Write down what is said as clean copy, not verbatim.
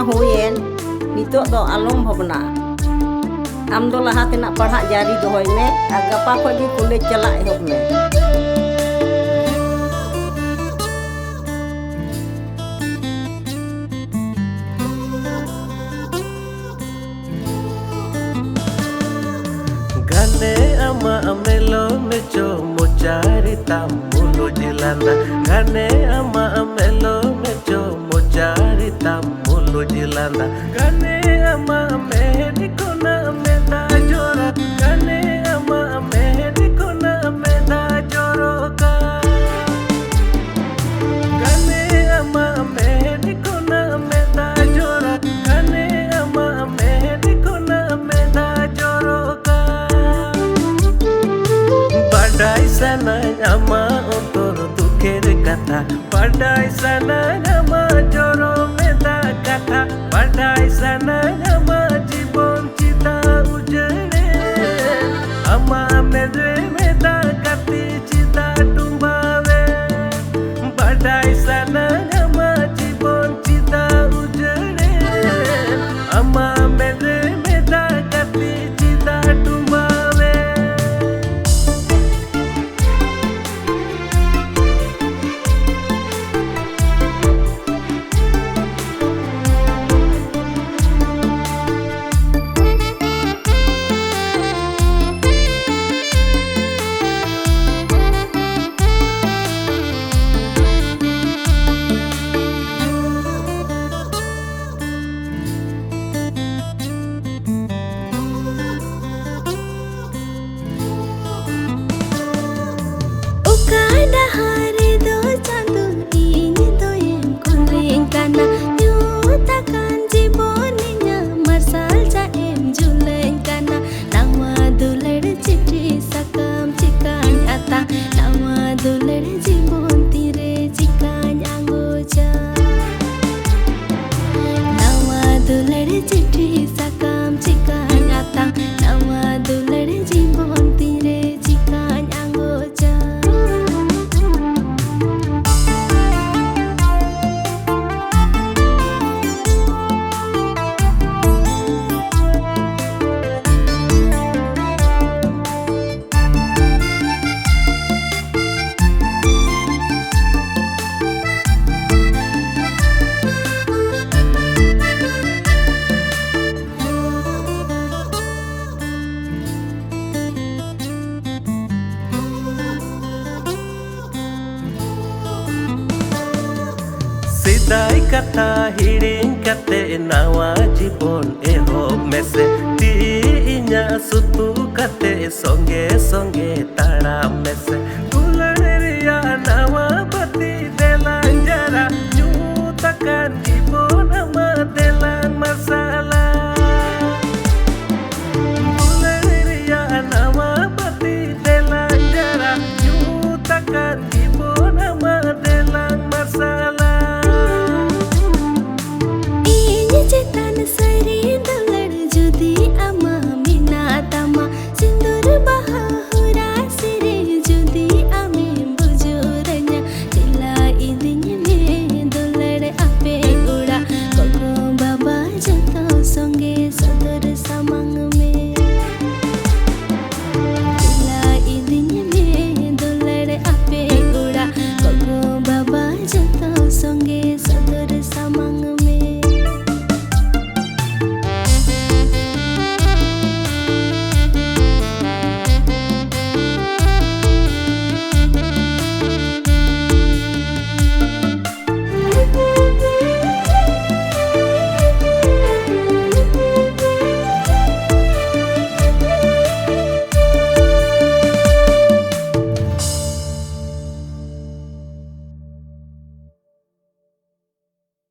When नितो दो आलम भवना आम दो लहा तेना पढ़ा जारी दोहय में आ गपा खो गी कॉलेज चला एहब में। Gane ama amelo mecho mochari tamulo jilanda. Gane ama amelo mecho mochari tamulo jilanda. Gane ama amedikona ameda jora. Gane ama amedikona ameda joroka. Gane ama amedikona ameda jora. Gane ama amedikona ameda joroka. Padai sana nama otor duker kata, padai sana nama joro meda kata, padai sana nama jibon cita ujare, ama mede meda kati cita tumbawe, padai sana nama jibon cita ujare, ama mede meda kati cita tumbawe. Sidai kata hiring kate nawa jibon ehob mese ti inya sutu kate songe songe tara mese